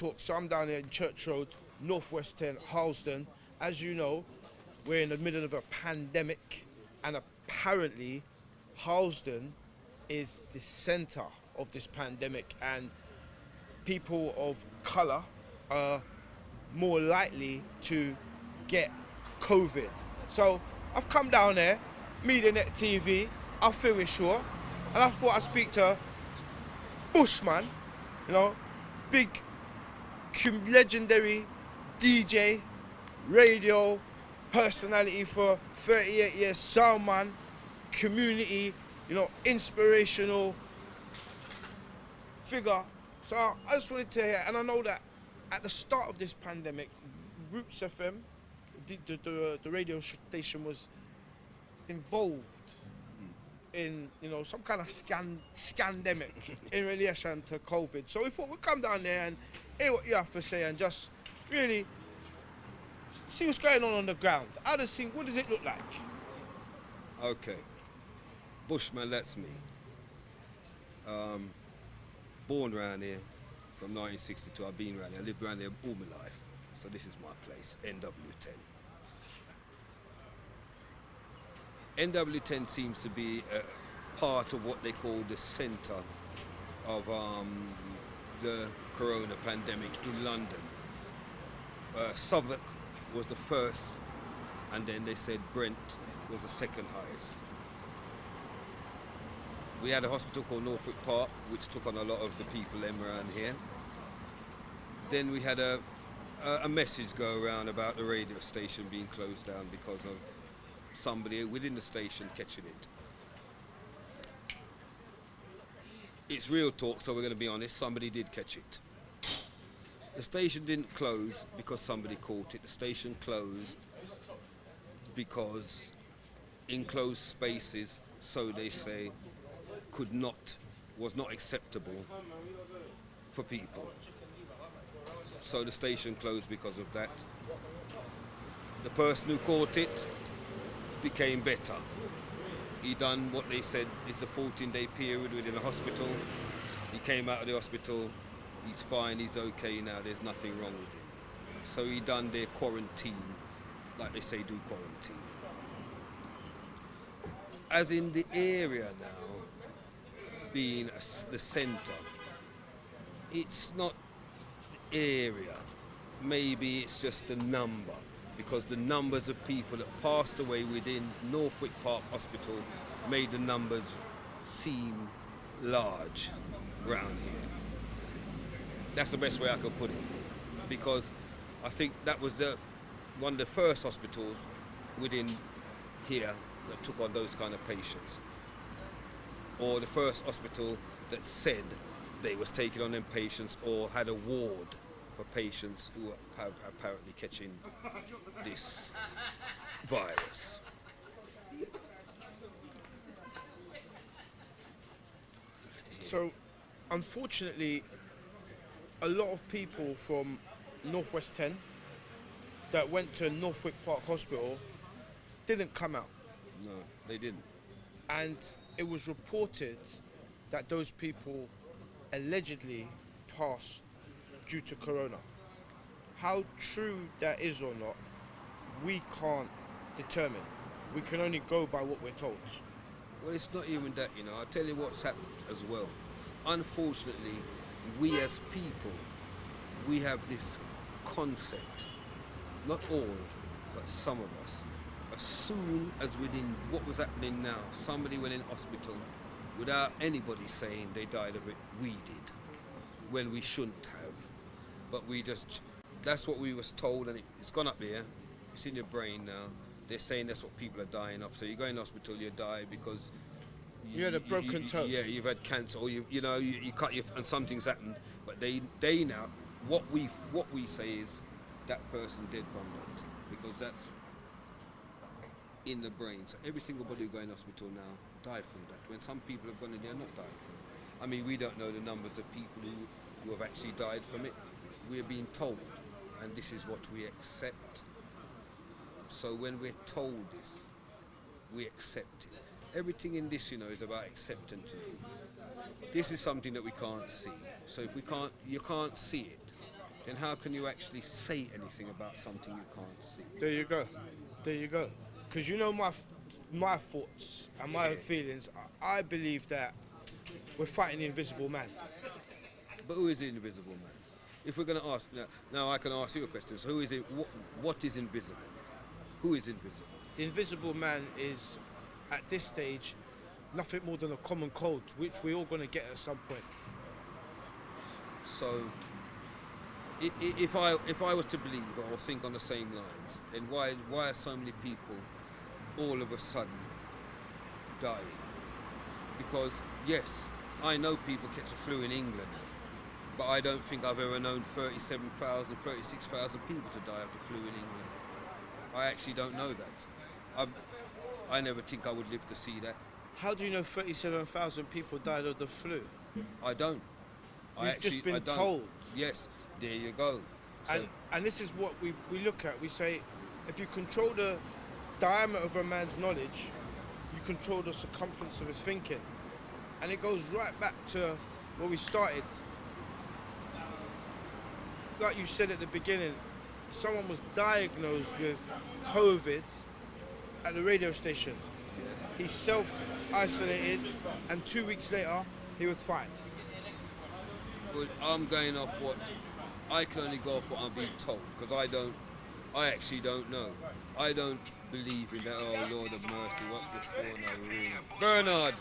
talk. So I'm down here in Church Road, Northwest 10, Harlesden. As you know, we're in the middle of a pandemic, and apparently Harlesden is the centre of this pandemic, and people of colour are more likely to get COVID. So I've come down there, MediaNet TV, I feel it sure, and I thought I'd speak to Bushman, you know, big legendary DJ, radio personality for 38 years, sound man, community, you know, inspirational figure. So I just wanted to hear, and I know that at the start of this pandemic, Roots FM, the radio station, was involved in, you know, some kind of scandemic in relation to COVID. So we thought we'd come down there and hear what you have to say and just really see what's going on the ground. What does it look like? Okay. Bushman, that's me. Born around here from 1962. I've been around here. I lived around here all my life. So this is my place, NW10. NW10 seems to be a part of what they call the centre of the corona pandemic in London. Southwark was the first, and then they said Brent was the second highest. We had a hospital called Norfolk Park, which took on a lot of the people around here. Then we had a message go around about the radio station being closed down because of somebody within the station catching it. It's real talk, so we're going to be honest, somebody did catch it. The station didn't close because somebody caught it. The station closed because enclosed spaces, so they say, was not acceptable for people. So the station closed because of that. The person who caught it became better. He done what they said is a 14-day period within the hospital. He came out of the hospital, he's fine, he's okay now, there's nothing wrong with him. So he done their quarantine, like they say do quarantine. As in the area now, being the centre, it's not the area, maybe it's just the number, because the numbers of people that passed away within Norfolk Park Hospital made the numbers seem large around here. That's the best way I could put it, because I think that was one of the first hospitals within here that took on those kind of patients, or the first hospital that said they was taking on them patients or had a ward for patients who are apparently catching this virus. So, unfortunately, a lot of people from Northwest 10 that went to Norfolk Park Hospital didn't come out. No, they didn't. And it was reported that those people allegedly passed due to corona. How true that is or not, we can't determine. We can only go by what we're told. Well, it's not even that, you know. I'll tell you what's happened as well. Unfortunately, we as people, we have this concept, not all, but some of us, as soon as within what was happening now, somebody went in hospital without anybody saying they died of it, we did, when we shouldn't have. But we just, that's what we was told, and it's gone up there, it's in your brain now. They're saying that's what people are dying of. So you go in hospital, you die because you had a broken toe. Yeah, you've had cancer, or you cut your, and something's happened. But they now, what we say is that person dead from that, because that's in the brain. So every single body who go in hospital now died from that. When some people have gone in there, not died from it. I mean, we don't know the numbers of people who have actually died from it. We're being told, and this is what we accept. So when we're told this, we accept it. Everything in this, is about acceptance to me. This is something that we can't see. So if you can't see it, then how can you actually say anything about something you can't see? There you go. There you go. Because you know my thoughts and my feelings. I believe that we're fighting the invisible man. But who is the invisible man? If we're going to ask, now I can ask you a question. So who is it? What is invisible? Who is invisible? The invisible man is, at this stage, nothing more than a common cold, which we're all going to get at some point. So if I was to believe or think on the same lines, then why are so many people all of a sudden dying? Because yes, I know people catch the flu in England, but I don't think I've ever known 37,000, 36,000 people to die of the flu in England. I actually don't know that. I never think I would live to see that. How do you know 37,000 people died of the flu? I don't. You've just been told. Yes, there you go. So And this is what we look at. We say, if you control the diameter of a man's knowledge, you control the circumference of his thinking. And it goes right back to where we started. Like you said at the beginning, someone was diagnosed with COVID at the radio station. yes. He self-isolated, and 2 weeks later, he was fine. Well, I'm going off what I can only go off what I'm being told, because I actually don't know. I don't believe in that. Oh Lord of mercy, what's this for now? Really?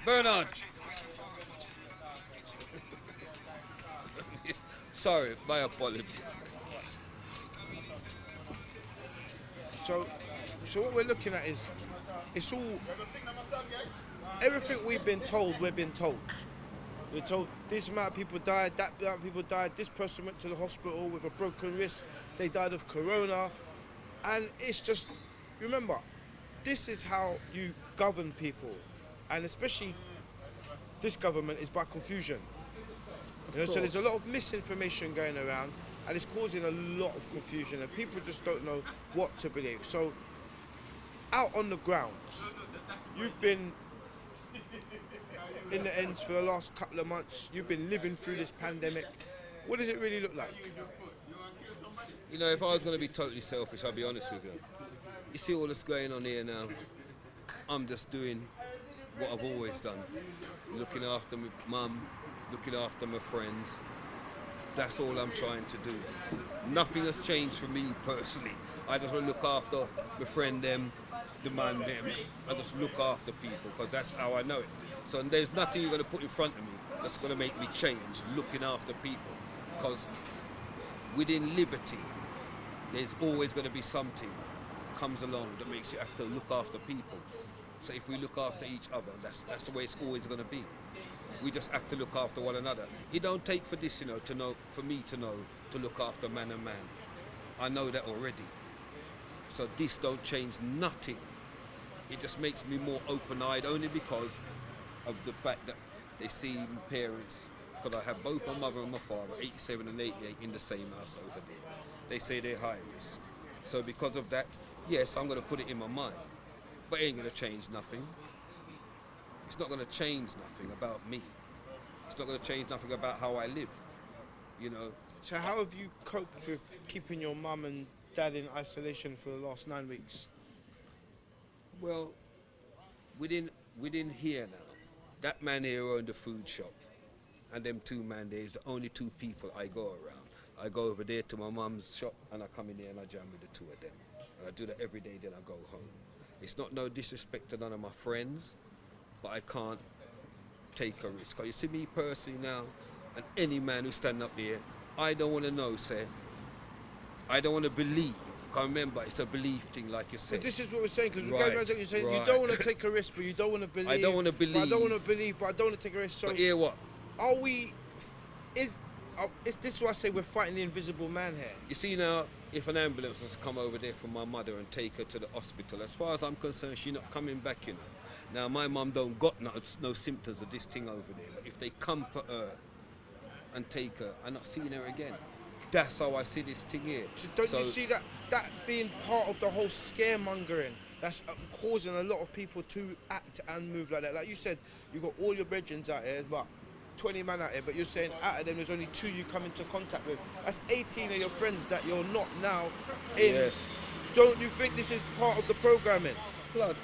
Bernard. Sorry, my apologies. So what we're looking at is, it's all, everything we've been told, we've been told. We're told this amount of people died, that amount of people died, this person went to the hospital with a broken wrist, they died of corona. And it's just, remember, this is how you govern people. And especially this government is by confusion. You know, so there's a lot of misinformation going around, and it's causing a lot of confusion, and people just don't know what to believe. So, out on the ground, you've been in the ends for the last couple of months. You've been living through this pandemic. What does it really look like? You know, if I was going to be totally selfish, I'll be honest with you. You see all that's going on here now, I'm just doing what I've always done. Looking after my mum, looking after my friends. That's all I'm trying to do. Nothing has changed for me personally. I just want to look after my friend them, the man them. I just look after people because that's how I know it. So there's nothing you're going to put in front of me that's going to make me change looking after people. Because within liberty, there's always going to be something comes along that makes you have to look after people. So if we look after each other, that's the way it's always going to be. We just have to look after one another. It don't take for this, for me to know to look after man and man. I know that already. So this don't change nothing. It just makes me more open-eyed only because of the fact that they see my parents, because I have both my mother and my father, 87 and 88, in the same house over there. They say they're high risk. So because of that, yes, I'm going to put it in my mind. But it ain't going to change nothing. It's not going to change nothing about me. It's not going to change nothing about how I live, So how have you coped with keeping your mum and dad in isolation for the last 9 weeks? Well, within here now, that man here owned a food shop, and them two man there is the only two people I go around. I go over there to my mum's shop, and I come in there and I jam with the two of them. And I do that every day, then I go home. It's not no disrespect to none of my friends, but I can't take a risk. Because you see me personally now, and any man who stand up there, I don't want to know, say, I don't want to believe. Because remember, it's a belief thing, like you said. But this is what we're saying, because Right, you're saying right. you don't want to take a risk, but you don't want to believe. I don't want to believe. But I don't want to believe, but I don't want to take a risk. So But hear what? are we? Is this is why I say we're fighting the invisible man here? You see now, if an ambulance has come over there for my mother and take her to the hospital, as far as I'm concerned, she's not coming back, Now, my mum don't got no symptoms of this thing over there, but if they come for her and take her, I'm not seeing her again. That's how I see this thing here. So don't you see that being part of the whole scaremongering? That's causing a lot of people to act and move like that. Like you said, you got all your brethren out here, but 20 man out here, but you're saying out of them there's only 2 you come into contact with. That's 18 of your friends that you're not now in. Yes. Don't you think this is part of the programming? Blood,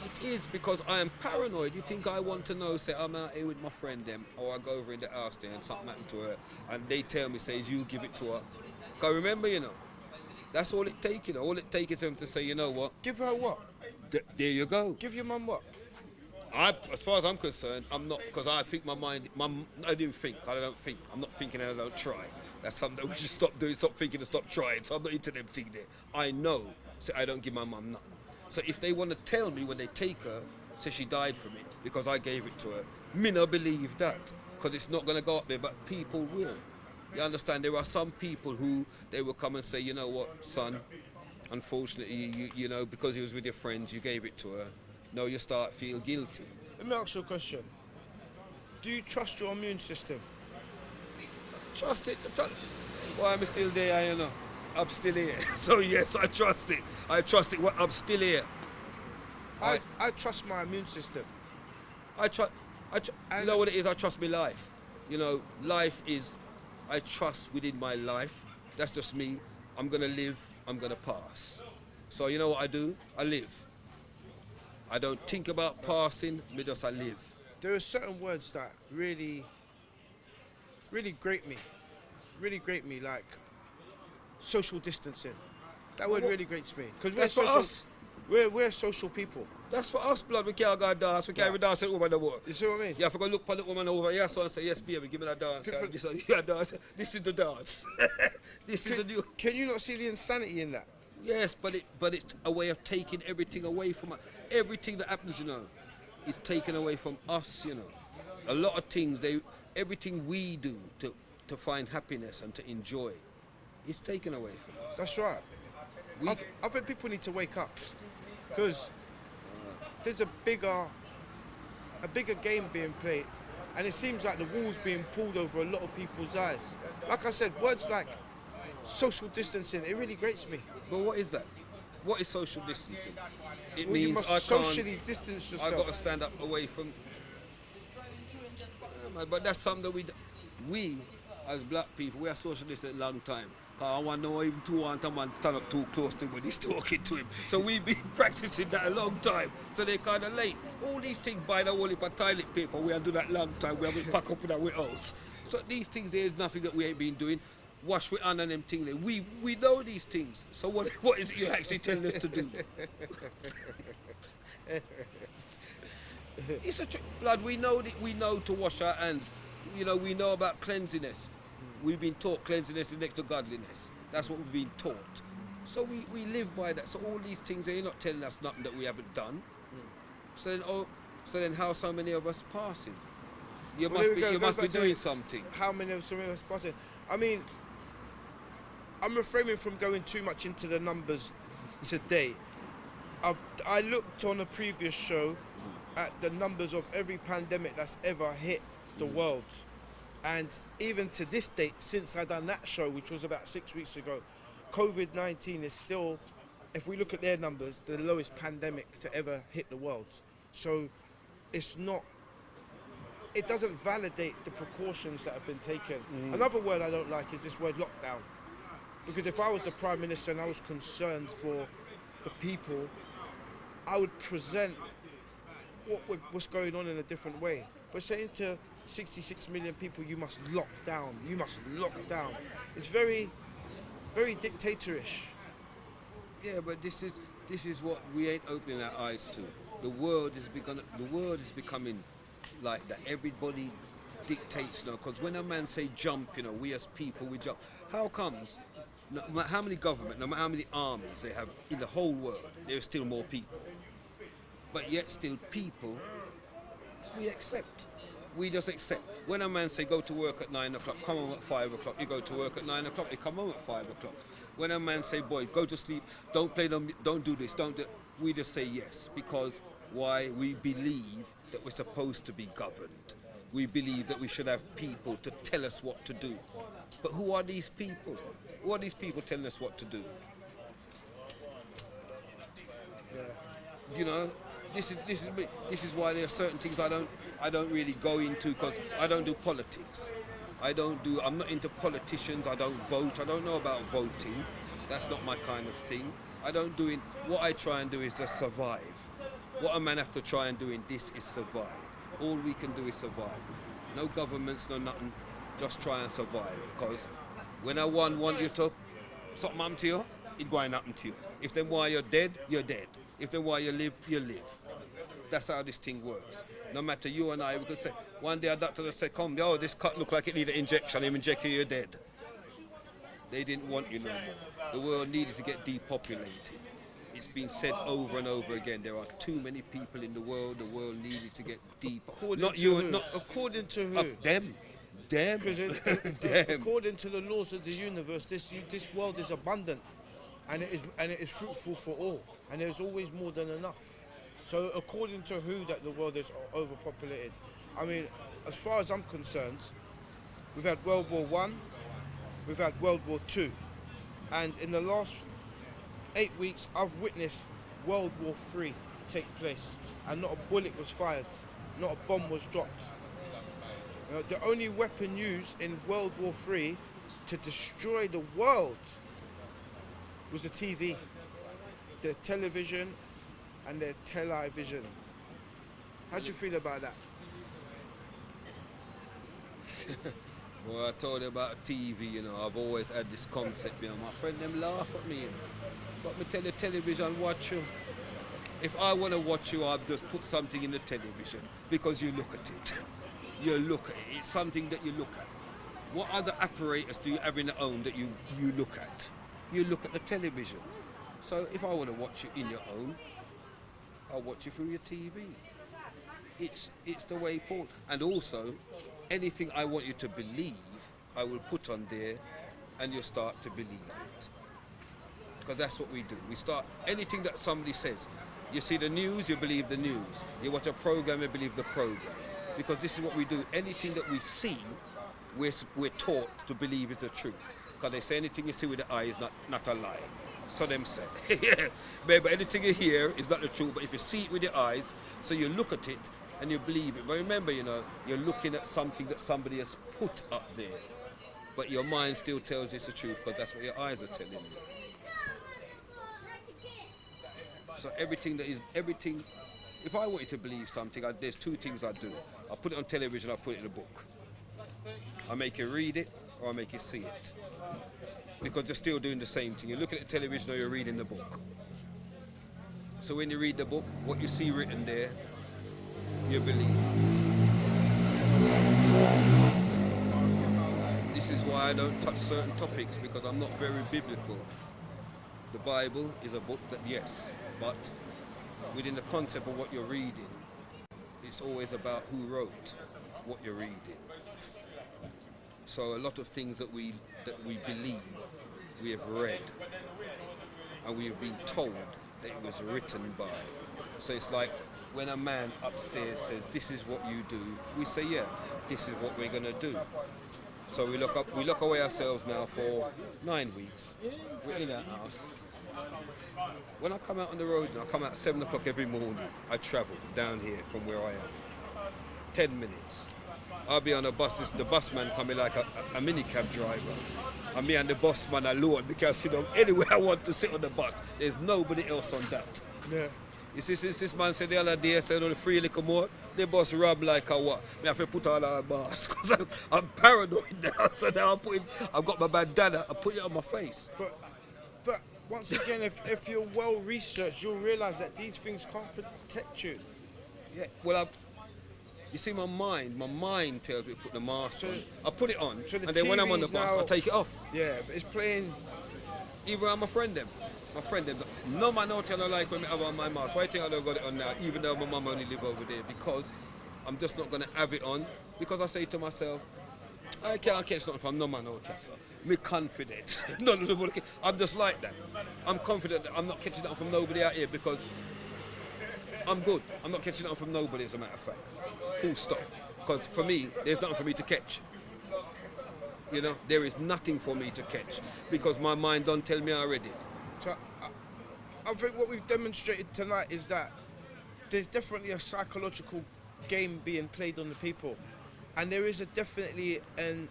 it is because I am paranoid. You think I want to know, say I'm out here with my friend them, or I go over in the house there and something happened to her, and they tell me, says you give it to her. Cause remember, that's all it takes, All it takes is them to say, you know what? Give her what? There you go. Give your mum what? As far as I'm concerned, I'm not, because I think I don't think, I'm not thinking and I don't try. That's something that we should stop doing, stop thinking and stop trying. So I'm not into them thing there. I know, so I don't give my mum nothing. So if they want to tell me when they take her, say she died from it, because I gave it to her, me not believe that, because it's not going to go up there, but people will. You understand, there are some people who, they will come and say, you know what, son, unfortunately, you because he was with your friends, you gave it to her. No, you start feel guilty. Let me ask you a question. Do you trust your immune system? Trust it. Why am I still there, I'm still here. So yes, I trust it. I'm still here. I trust my immune system. You know what it is? I trust my life. Life is, I trust within my life. That's just me. I'm going to live, I'm going to pass. So you know what I do? I live. I don't think about passing, I live. There are certain words that really grate me. Really grate me, like social distancing. That word really grates me. Because That's for us. We're social people. That's for us, blood. We can't go dance. We can't even dance at woman no more. You see what I mean? Yeah, if I go look for the woman over here, so and say, yes, baby, give me that dance. This is the dance. This is the new. Can you not see the insanity in that? Yes, but it's a way of taking everything away from us. Everything that happens, is taken away from us, A lot of things, everything we do to find happiness and to enjoy is taken away from us. That's right. I think people need to wake up, because there's a bigger game being played, and it seems like the wool's being pulled over a lot of people's eyes. Like I said, words like social distancing, it really grates me. But what is that? What is social distancing? It Well, means you must socially distance yourself. I've got to stand up away from. But that's something that we as black people, we are social distancing a long time. Cause I want to know even two want a man stand up too close to him when he's talking to him. So we've been practicing that a long time. So they're kind of late. All these things by the whole heap of toilet paper, we have done that long time. We haven't packed up in our house. So these things, there's nothing that we ain't been doing. Wash with hand and them things. We know these things. So what is it you're actually telling us to do? It's a blood. We know to wash our hands. We know about cleanliness. We've been taught cleanliness is next to godliness. That's what we've been taught. So we live by that. So all these things, they're not telling us nothing that we haven't done. So then how so many of us passing? You must be doing something. How many of us passing? I mean, I'm refraining from going too much into the numbers today. I looked on a previous show at the numbers of every pandemic that's ever hit the world. And even to this date, since I done that show, which was about 6 weeks ago, COVID-19 is still, if we look at their numbers, the lowest pandemic to ever hit the world. So it doesn't validate the precautions that have been taken. Another word I don't like is this word lockdown. Because if I was the Prime Minister and I was concerned for the people, I would present what's going on in a different way. But saying to 66 million people, you must lock down. It's very, very dictatorish. Yeah, but this is what we ain't opening our eyes to. The world is becoming like that. Everybody dictates now. Because when a man say jump, we as people, we jump. How comes? No matter how many government, no matter how many armies they have in the whole world, there are still more people. But yet still people, we accept. We just accept. When a man say go to work at 9 o'clock, come home at 5 o'clock, you go to work at 9 o'clock, you come home at 5 o'clock. When a man say, boy, go to sleep, don't play them, don't do this, don't do, we just say yes. Because why? We believe that we're supposed to be governed. We believe that we should have people to tell us what to do. But who are these people? Who are these people telling us what to do? Yeah. You know, this is why there are certain things I don't really go into, because I don't do politics. I'm not into politicians. I don't vote. I don't know about voting. That's not my kind of thing. I don't do it. What I try and do is just survive. What a man have to try and do in this is survive. All we can do is survive. No governments, no nothing. Just try and survive. Because when I want you to something happen to you, it going to happen to you. If then why you're dead, you're dead. If then why you live, you live. That's how this thing works. No matter you and I, we could say, one day a doctor would say, come, oh, this cut look like it need an injection. If inject you, you're dead. They didn't want you no more. The world needed to get depopulated. It's been said over and over again. There are too many people in the world. The world needed to get deep. Not you, who? not According to who? Them. Because Them. according to the laws of the universe, this world is abundant, and it is fruitful for all, and there's always more than enough. So according to who that the world is overpopulated? I mean, as far as I'm concerned, we've had World War One, we've had World War Two, and in the last 8 weeks, I've witnessed World War III take place, and not a bullet was fired, not a bomb was dropped. The only weapon used in World War III to destroy the world was the TV, the television, and the television. How do you feel about that? Well, I told you about TV, you know, I've always had this concept, you know, my friend them laugh at me, you know. But me tell you, television, watch you. If I want to watch you, I'll just put something in the television, because you look at it. You look at it, it's something that you look at. What other apparatus do you have in the home that you look at? You look at the television. So if I want to watch you in your home, I'll watch you through your TV. It's the way forward. And also, anything I want you to believe, I will put on there, and you'll start to believe it. Because that's what we do. We start, anything that somebody says, you see the news, you believe the news. You watch a program, you believe the program. Because this is what we do. Anything that we see, we're taught to believe is the truth. Because they say anything you see with the eye is not a lie. So them say. But anything you hear is not the truth. But if you see it with your eyes, so you look at it and you believe it. But remember, you know, you're looking at something that somebody has put up there. But your mind still tells you it's the truth, because that's what your eyes are telling you. So everything, if I want you to believe something, there's two things I do. I put it on television, I put it in a book. I make you read it, or I make you see it. Because you're still doing the same thing. You're looking at television or you're reading the book. So when you read the book, what you see written there, you believe. This is why I don't touch certain topics, because I'm not very biblical. The Bible is a book that, yes, but within the concept of what you're reading, it's always about who wrote what you're reading. So a lot of things that we believe, we have read, and we have been told that it was written by. So it's like when a man upstairs says, this is what you do, we say, yeah, this is what we're going to do. So we lock away ourselves now for 9 weeks. We're in our house. When I come out on the road, I come out at 7 o'clock every morning. I travel down here from where I am. 10 minutes. I'll be on a bus, the busman coming like a minicab driver. And me and the busman alone, because sit down anywhere I want to sit on the bus. There's nobody else on that. Yeah. You see, since this man said the other day, said only 3 little more, the bus rob like a what? Me have to put on a mask, because I'm paranoid now. So now I've got my bandana, I put it on my face. But once again, if you're well researched, you'll realize that these things can't protect you. Yeah, well, you see, my mind tells me to put the mask on. I put it on, so and then when I'm on the bus, now, I take it off. Yeah, but it's playing. Even I'm my friend them. No man don't tell I like when I have on my mask. Why do you think I don't got it on now, even though my mum only live over there? Because I'm just not going to have it on, because I say to myself, I can't catch nothing from no man out there, so me confident. I'm just like that. I'm confident that I'm not catching nothing from nobody out here, because I'm good. I'm not catching nothing from nobody, as a matter of fact. Full stop. Because for me, there's nothing for me to catch. You know, there is nothing for me to catch, because my mind don't tell me already. So I think what we've demonstrated tonight is that there's definitely a psychological game being played on the people, and there is definitely an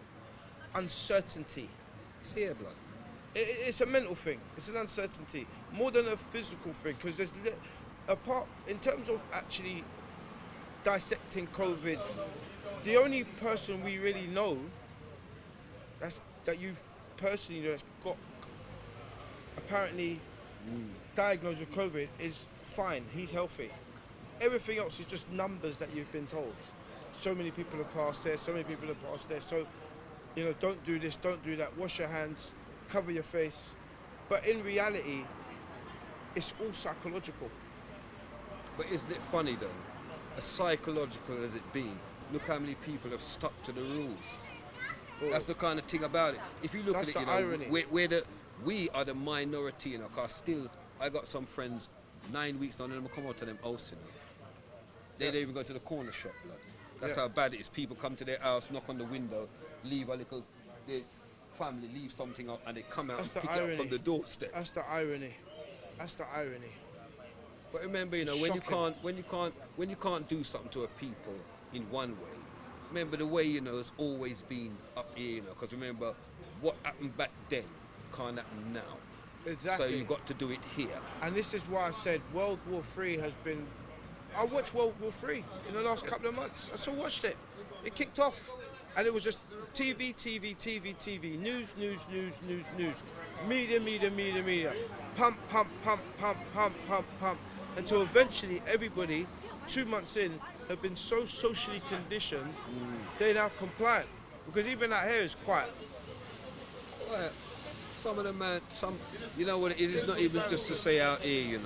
uncertainty. It's here, blood. It's a mental thing. It's an uncertainty more than a physical thing, because there's apart in terms of actually dissecting COVID. The only person we really know that you've personally that's got apparently diagnosed with COVID is fine. He's healthy. Everything else is just numbers that you've been told. So many people have passed there. So many people have passed there. So, don't do this, don't do that. Wash your hands, cover your face. But in reality, it's all psychological. But isn't it funny though? As psychological as it been, look how many people have stuck to the rules. That's the kind of thing about it. If you look That's at it, the irony. we are the minority, cause still I got some friends 9 weeks now, and them come out to them house, They don't even go to the corner shop, blood. That's how bad it is. People come to their house, knock on the window, leave their family leave something up, and they come out and pick it up from the doorstep. That's the irony. That's the irony. But remember, when you can't do something to a people in one way, remember the way it's always been up here, because remember what happened back then can't happen now. Exactly. So you got to do it here. And this is why I said World War III has been. I watched World War III in the last couple of months. I still watched it. It kicked off, and it was just TV, news, media, pump, until eventually everybody, 2 months in, have been so socially conditioned, they're now compliant. Because even out here is quiet. Well, some of them, man, you know what it is? It's not even just to say out here,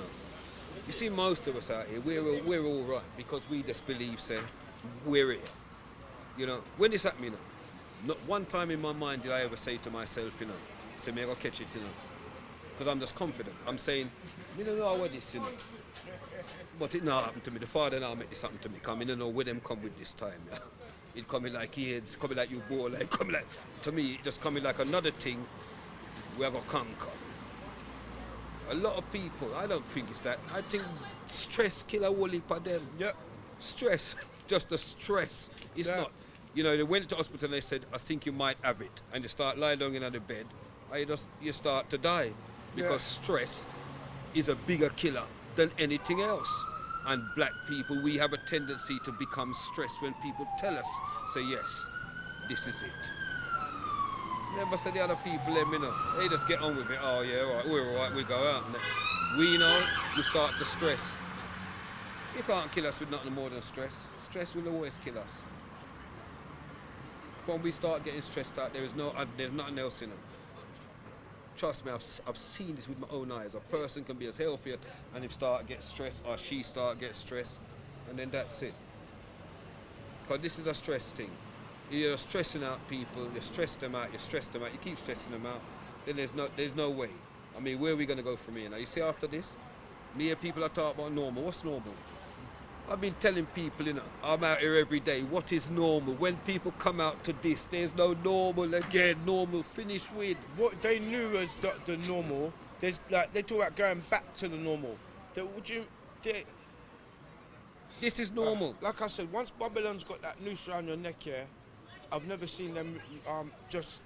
You see, most of us out here, we're all right because we just believe, say, we're here. When this happened, not one time in my mind did I ever say to myself, say, me I gotta catch it, because I'm just confident. I'm saying, me don't know what this, But it not happened to me. The father now make this happen to me. Come, I don't know where them come with this time. It coming like AIDS, coming like you ball, like coming like, to me, it just coming like another thing we are gonna conquer. A lot of people, I don't think it's that. I think stress kill a whole heap of them. Yep. Stress, just the stress. It's not. They went to hospital and they said, I think you might have it. And you start lying down in the bed, and you start to die. Because stress is a bigger killer than anything else. And black people, we have a tendency to become stressed when people tell us, say, yes, this is it. Never say the other people, they just get on with it. Oh yeah, all right, we're all right, we go out. And we start to stress. You can't kill us with nothing more than stress. Stress will always kill us. When we start getting stressed out, there's nothing else in it. Trust me, I've seen this with my own eyes. A person can be as healthy and he start get stressed, or she start get stressed, and then that's it. Because this is a stress thing. You're stressing out people, you stress them out, you keep stressing them out, then there's no way. I mean, where are we going to go from here now? You see, after this, me and people are talking about normal. What's normal? I've been telling people, I'm out here every day, what is normal? When people come out to this, there's no normal again, normal, finish with. What they knew as the normal, they talk about going back to the normal. This is normal. Like I said, once Babylon's got that noose around your neck here, I've never seen them just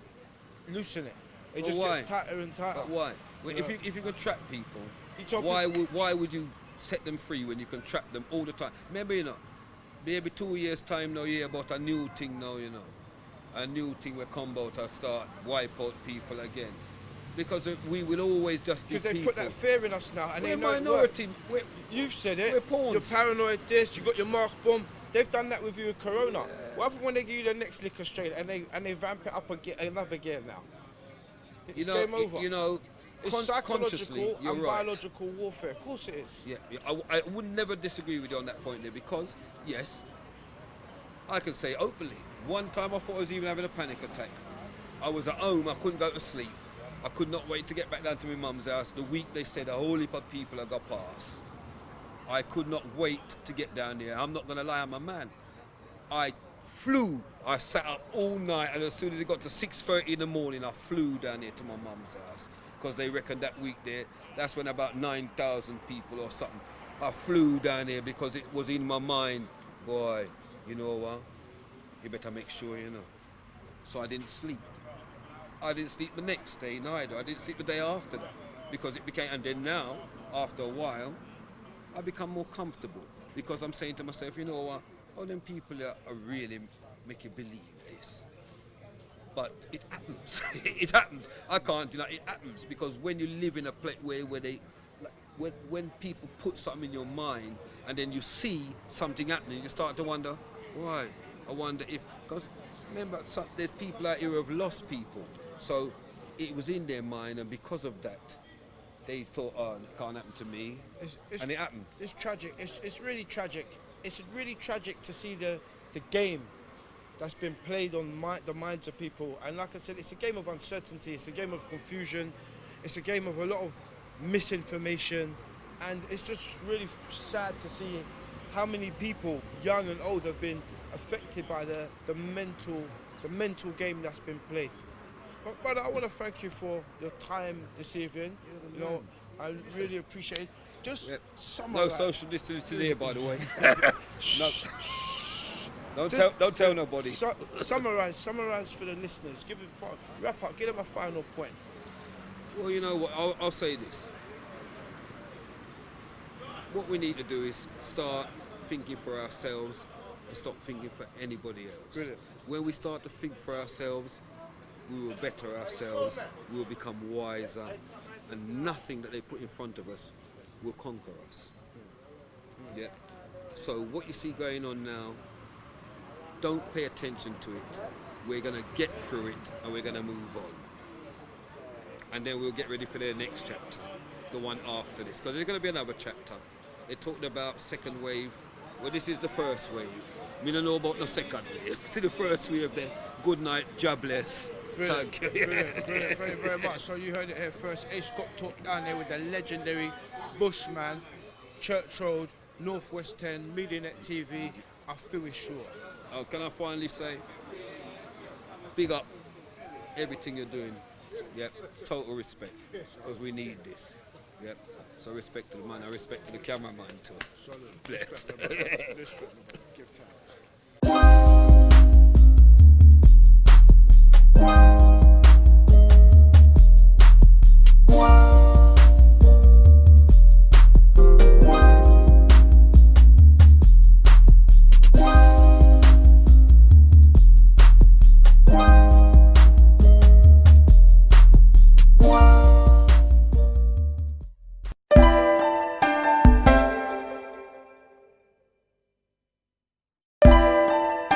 loosen it. It just gets tighter and tighter. But why? Well, if you can trap people, why would you set them free when you can trap them all the time? Remember, maybe 2 years time now, you hear about a new thing now, a new thing will come out and start wipe out people again. Because we will always just be people. Because they put that fear in us now, and we're they know minority. You've said it. We're pawns. You're paranoid. This. You got your mark bomb. They've done that with you with Corona. Yeah. What happens when they give you the next liquor straight and they vamp it up again, another gear now? It's game over. It's psychological and biological warfare. Of course it is. Yeah, I would never disagree with you on that point there, because yes, I can say openly. One time I thought I was even having a panic attack. I was at home. I couldn't go to sleep. I could not wait to get back down to my mum's house. The week they said a whole heap of people had got past. I could not wait to get down there. I'm not going to lie, I'm a man. I flew. I sat up all night, and as soon as it got to 6:30 in the morning, I flew down here to my mum's house. because they reckon that week there, that's when about 9,000 people or something. I flew down there because it was in my mind, boy, you know what? You better make sure you know. So I didn't sleep. I didn't sleep the next day neither. I didn't sleep the day after that because it became, and then now, after a while, I become more comfortable because I'm saying to myself, you know what? All them people are really make you believe this. But it happens. It happens. I can't deny it happens because when you live in a place where they, like, when people put something in your mind and then you see something happening, you start to wonder, why? I wonder if, because remember, there's people out here who have lost people. So it was in their mind, and because of that, they thought, oh, it can't happen to me. And it happened. It's tragic. It's really tragic. It's really tragic to see the game that's been played on the minds of people. And like I said, it's a game of uncertainty. It's a game of confusion. It's a game of a lot of misinformation. And it's just really sad to see how many people, young and old, have been affected by the mental game that's been played. But brother, I want to thank you for your time this evening. You know, I really appreciate it. Just no social distancing here, by the way. No, don't tell nobody. Summarize for the listeners. Wrap up. Give them a final point. Well, you know what? I'll say this. What we need to do is start thinking for ourselves and stop thinking for anybody else. Brilliant. When we start to think for ourselves, we will better ourselves, we will become wiser, and nothing that they put in front of us will conquer us. Yeah. So what you see going on now, don't pay attention to it. We're going to get through it and we're going to move on. And then we'll get ready for the next chapter, the one after this, because there's going to be another chapter. They talked about second wave. Well, this is the first wave. We don't know about the second wave. See the first wave there. Good night, jobless. Brilliant. Thank you very, very much. So you heard it here first. Ace got talked down there with the legendary Bushman, Church Road, Northwest 10, MediaNet TV. I feel it's sure. Oh, can I finally say, big up everything you're doing. Yep, total respect, because we need this. Yep, so respect to the man, I respect to the cameraman too. Salute. Bless. Respect, brother. Respect, brother. Give time.